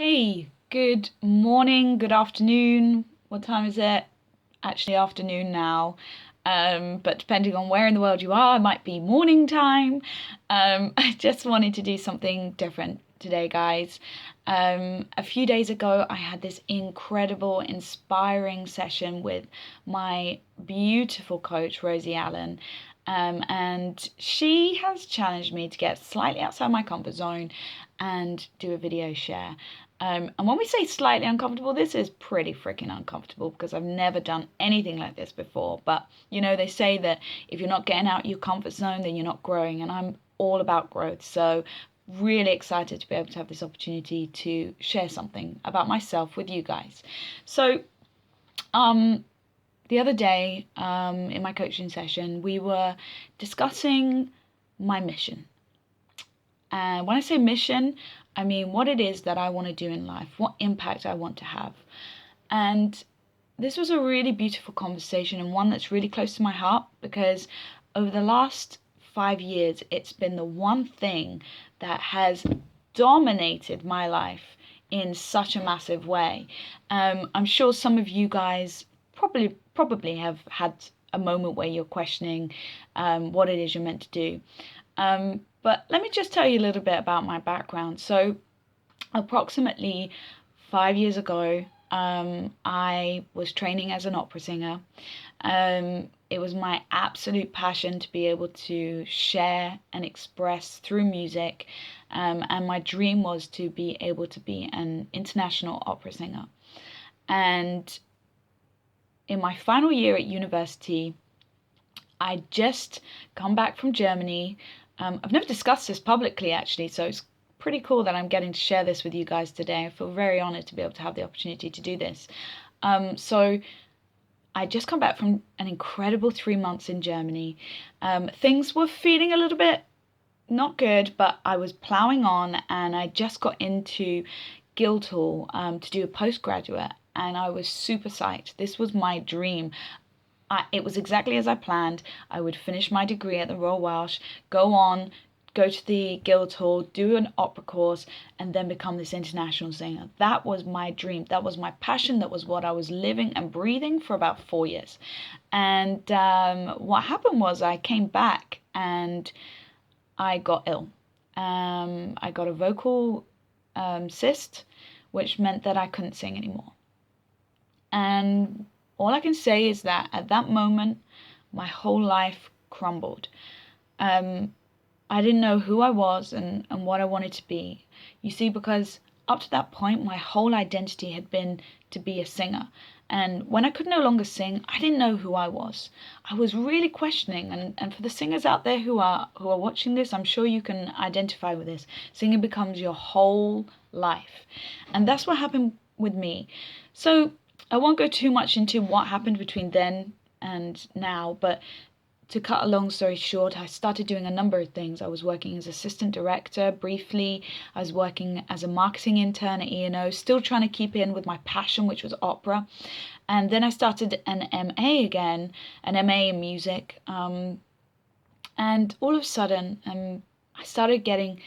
Hey, good morning, good afternoon. What time is it? Actually, afternoon now. But depending on where in the world you are, it might be morning time. I just wanted to do something different today, guys. A few days ago, I had this incredible, inspiring session with my beautiful coach, Rosie Allen. And she has challenged me to get slightly outside my comfort zone and do a video share. And when we say slightly uncomfortable, this is pretty freaking uncomfortable because I've never done anything like this before. But they say that if you're not getting out your comfort zone, then you're not growing. And I'm all about growth. So, really excited to be able to have this opportunity to share something about myself with you guys. So, the other day in my coaching session, we were discussing my mission. And when I say mission, I mean what it is that I want to do in life, what impact I want to have. And this was a really beautiful conversation and one that's really close to my heart because over the last 5 years, it's been the one thing that has dominated my life in such a massive way. I'm sure some of you guys probably have had a moment where you're questioning what it is you're meant to do. But let me just tell you a little bit about my background. So, approximately 5 years ago, I was training as an opera singer. It was my absolute passion to be able to share and express through music. And my dream was to be able to be an international opera singer. And in my final year at university, I just come back from Germany. I've never discussed this publicly, actually, so it's pretty cool that I'm getting to share this with you guys today. I feel very honored to be able to have the opportunity to do this. So I just come back from an incredible 3 months in Germany. Things were feeling a little bit not good, but I was plowing on, and I just got into Guildhall to do a postgraduate, and I was super psyched. This was my dream. It was exactly as I planned. I would finish my degree at the Royal Welsh, go to the Guildhall, do an opera course, and then become this international singer. That was my dream. That was my passion. That was what I was living and breathing for about 4 years. And what happened was I came back and I got ill. I got a vocal cyst, which meant that I couldn't sing anymore. And all I can say is that at that moment, my whole life crumbled. I didn't know who I was and what I wanted to be. You see, because up to that point, my whole identity had been to be a singer. And when I could no longer sing, I didn't know who I was. I was really questioning. And for the singers out there who are watching this, I'm sure you can identify with this. Singing becomes your whole life. And that's what happened with me. So I won't go too much into what happened between then and now, but to cut a long story short, I started doing a number of things. I was working as assistant director briefly. I was working as a marketing intern at E&O, still trying to keep in with my passion, which was opera. And then I started an MA again, an MA in music. And all of a sudden, I started getting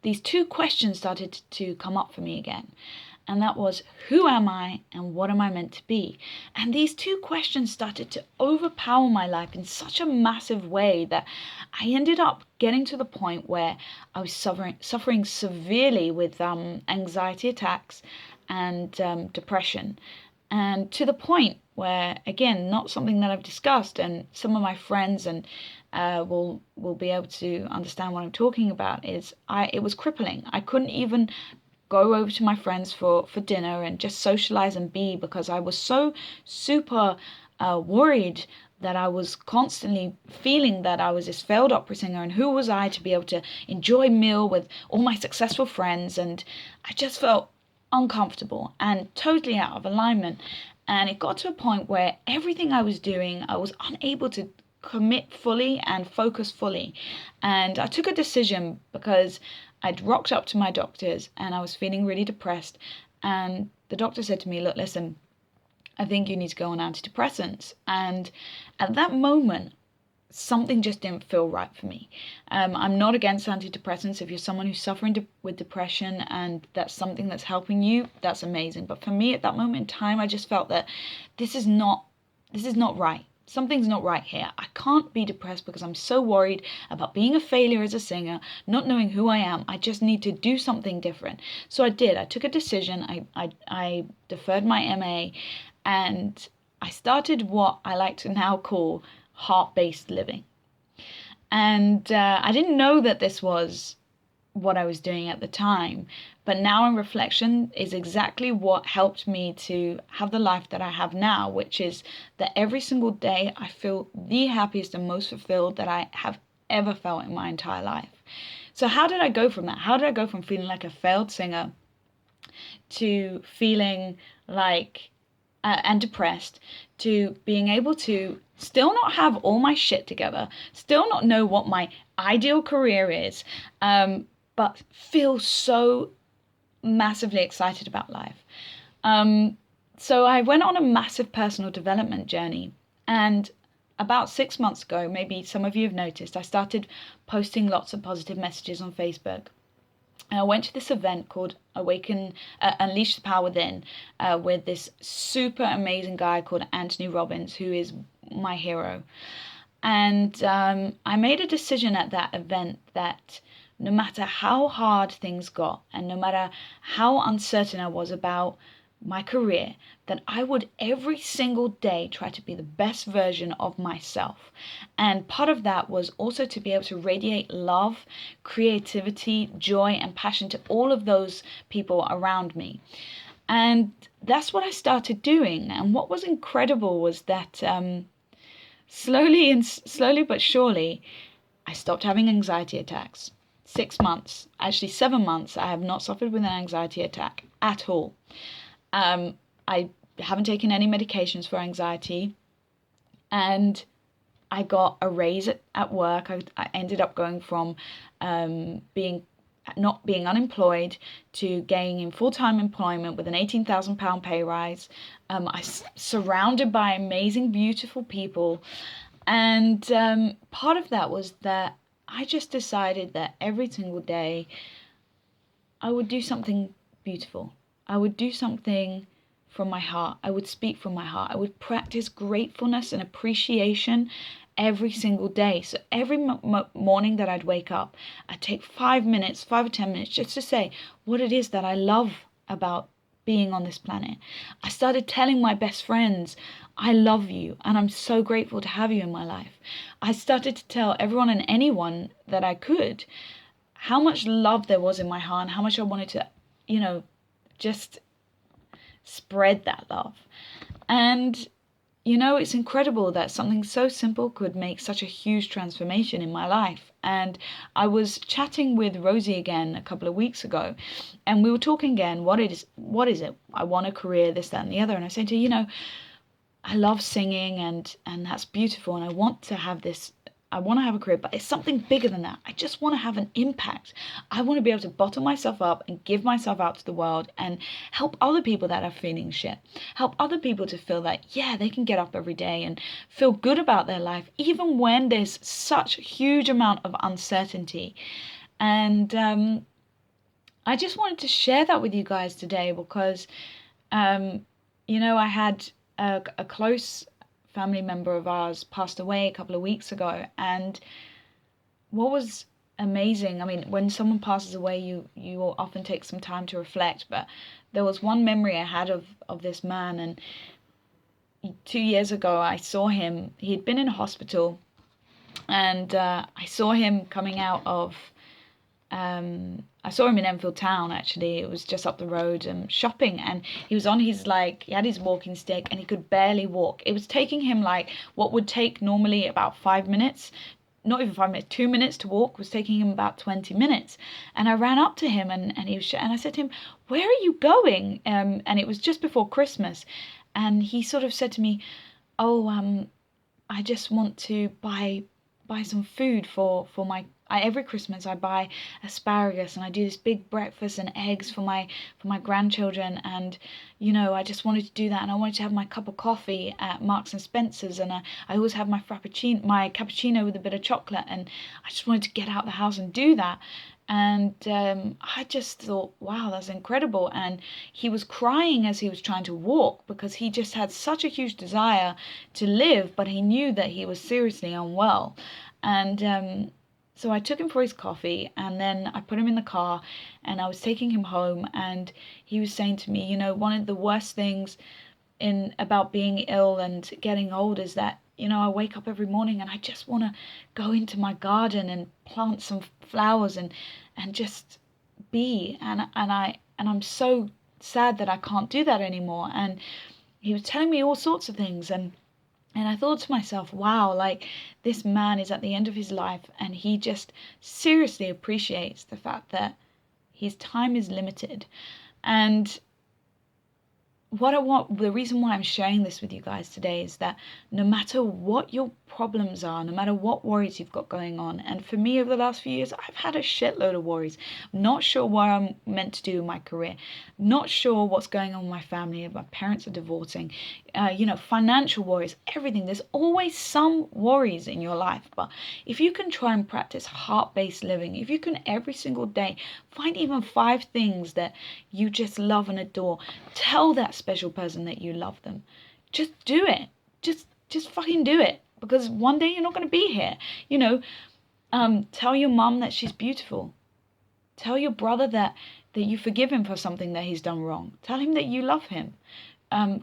these two questions started to come up for me again. And that was, who am I and what am I meant to be? And these two questions started to overpower my life in such a massive way that I ended up getting to the point where I was suffering severely with anxiety attacks and depression. And to the point where, again, not something that I've discussed, and some of my friends and will be able to understand what I'm talking about, it was crippling. I couldn't even go over to my friends for dinner and just socialize and be, because I was so super worried that I was constantly feeling that I was this failed opera singer, and who was I to be able to enjoy a meal with all my successful friends. And I just felt uncomfortable and totally out of alignment. And it got to a point where everything I was doing, I was unable to commit fully and focus fully. And I took a decision because I'd rocked up to my doctors and I was feeling really depressed. And the doctor said to me, look, listen, I think you need to go on antidepressants. And at that moment, something just didn't feel right for me. I'm not against antidepressants. If you're someone who's suffering with depression and that's something that's helping you, that's amazing. But for me at that moment in time, I just felt that this is not right. Something's not right here. I can't be depressed because I'm so worried about being a failure as a singer, not knowing who I am. I just need to do something different. So I did. I took a decision. I deferred my MA, and I started what I like to now call heart-based living. And I didn't know that this was what I was doing at the time, but now in reflection is exactly what helped me to have the life that I have now, which is that every single day I feel the happiest and most fulfilled that I have ever felt in my entire life. So how did I go from that? How did I go from feeling like a failed singer to feeling like and depressed, to being able to still not have all my shit together, still not know what my ideal career is, but feel so massively excited about life. So I went on a massive personal development journey, and about 6 months ago, maybe some of you have noticed, I started posting lots of positive messages on Facebook. And I went to this event called Unleash the Power Within, with this super amazing guy called Anthony Robbins, who is my hero. And I made a decision at that event that no matter how hard things got and no matter how uncertain I was about my career, that I would every single day try to be the best version of myself. And part of that was also to be able to radiate love, creativity, joy, and passion to all of those people around me. And that's what I started doing. And what was incredible was that slowly but surely, I stopped having anxiety attacks. 6 months, actually 7 months, I have not suffered with an anxiety attack at all. I haven't taken any medications for anxiety, and I got a raise at work. I ended up going from not being unemployed to gaining full-time employment with an £18,000 pay rise. Surrounded by amazing, beautiful people, and part of that was that I just decided that every single day I would do something beautiful. I would do something from my heart. I would speak from my heart. I would practice gratefulness and appreciation every single day. So every morning that I'd wake up, I'd take 5 minutes, 5 or 10 minutes, just to say what it is that I love about being on this planet. I started telling my best friends, I love you and I'm so grateful to have you in my life. I started to tell everyone and anyone that I could how much love there was in my heart and how much I wanted to, just spread that love. And it's incredible that something so simple could make such a huge transformation in my life. And I was chatting with Rosie again a couple of weeks ago, and we were talking again, what is it? I want a career, this, that, and the other. And I said to her, I love singing and that's beautiful, and I want to have a career, but it's something bigger than that. I just want to have an impact. I want to be able to bottle myself up and give myself out to the world and help other people that are feeling shit. Help other people to feel that, yeah, they can get up every day and feel good about their life, even when there's such a huge amount of uncertainty. And I just wanted to share that with you guys today because, I had a close family member of ours passed away a couple of weeks ago, and what was amazing, when someone passes away, you will often take some time to reflect, but there was one memory I had of this man, and 2 years ago I saw him. He'd been in a hospital, and I saw him coming out of I saw him in Enfield Town, actually. It was just up the road, shopping, and he was on he had his walking stick, and he could barely walk. It was taking him what would take normally about 5 minutes, not even 5 minutes, 2 minutes to walk, was taking him about 20 minutes. And I ran up to him, and I said to him, "Where are you going?" And it was just before Christmas, and he sort of said to me, "Oh, I just want to buy some food for every Christmas I buy asparagus and I do this big breakfast and eggs for my grandchildren, and I just wanted to do that, and I wanted to have my cup of coffee at Marks and Spencer's, and I always have my cappuccino with a bit of chocolate, and I just wanted to get out the house and do that. And I just thought, wow, that's incredible. And he was crying as he was trying to walk because he just had such a huge desire to live, but he knew that he was seriously unwell. And so I took him for his coffee, and then I put him in the car, and I was taking him home, and he was saying to me, one of the worst things in about being ill and getting old is that I wake up every morning and I just want to go into my garden and plant some flowers and just be, and I'm so sad that I can't do that anymore. And he was telling me all sorts of things, and I thought to myself, wow, like, this man is at the end of his life and he just seriously appreciates the fact that his time is limited. And the reason why I'm sharing this with you guys today is that no matter what your problems are, no matter what worries you've got going on, and for me over the last few years, I've had a shitload of worries. Not sure what I'm meant to do in my career, not sure what's going on with my family, my parents are divorcing, financial worries, everything. There's always some worries in your life, but if you can try and practice heart-based living, if you can every single day find even 5 things that you just love and adore, tell that special person that you love them. Just do it. Just fucking do it, because one day you're not going to be here. Tell your mum that she's beautiful. Tell your brother that you forgive him for something that he's done wrong. Tell him that you love him.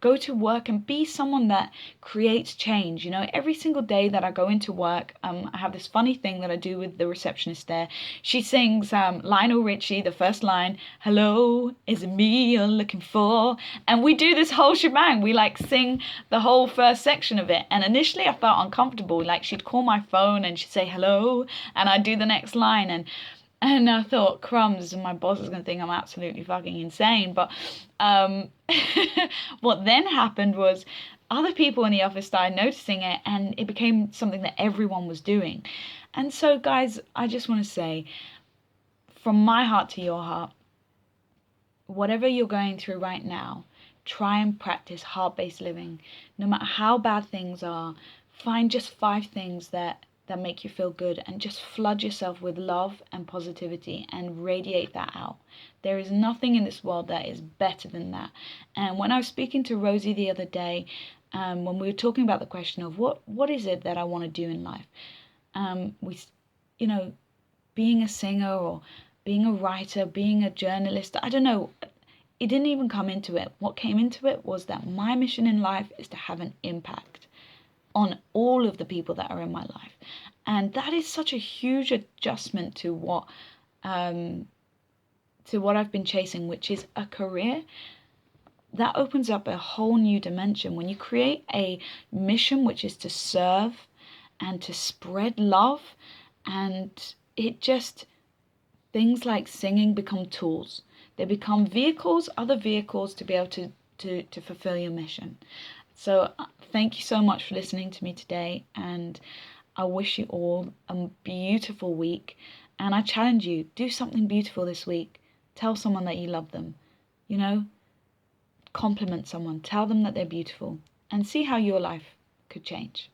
Go to work and be someone that creates change. Every single day that I go into work, I have this funny thing that I do with the receptionist there. She sings Lionel Richie, the first line, "Hello, is it me you're looking for?" And we do this whole shebang. We sing the whole first section of it. And initially I felt uncomfortable. She'd call my phone and she'd say hello, and I'd do the next line, and I thought, crumbs, and my boss is going to think I'm absolutely fucking insane. But what then happened was other people in the office started noticing it, and it became something that everyone was doing. And so, guys, I just want to say, from my heart to your heart, whatever you're going through right now, try and practice heart-based living. No matter how bad things are, find just 5 things that make you feel good, and just flood yourself with love and positivity and radiate that out. There is nothing in this world that is better than that. And when I was speaking to Rosie the other day, when we were talking about the question of what is it that I want to do in life, being a singer or being a writer, being a journalist, I don't know, it didn't even come into it. What came into it was that my mission in life is to have an impact on all of the people that are in my life. And that is such a huge adjustment to what I've been chasing, which is a career. That opens up a whole new dimension. When you create a mission which is to serve and to spread love, and things like singing become tools. They become other vehicles to be able to fulfill your mission. So thank you so much for listening to me today, and I wish you all a beautiful week. And I challenge you, do something beautiful this week. Tell someone that you love them. Compliment someone. Tell them that they're beautiful, and see how your life could change.